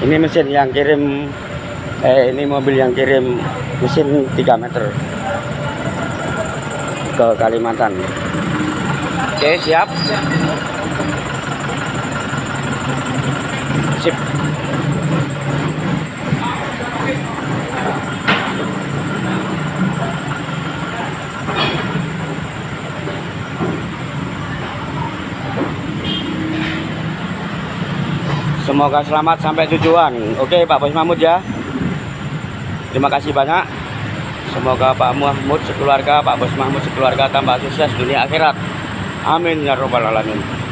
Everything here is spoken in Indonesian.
Ini mesin yang kirim ini mobil yang kirim mesin 3 meter ke Kalimantan. Oke, siap. Sip. Semoga selamat sampai tujuan. Oke, Pak Bos Mahmud ya. Terima kasih banyak. Semoga Pak Mahmud sekeluarga, Pak Bos Mahmud sekeluarga tambah sukses dunia akhirat. Amin ya robbal alamin.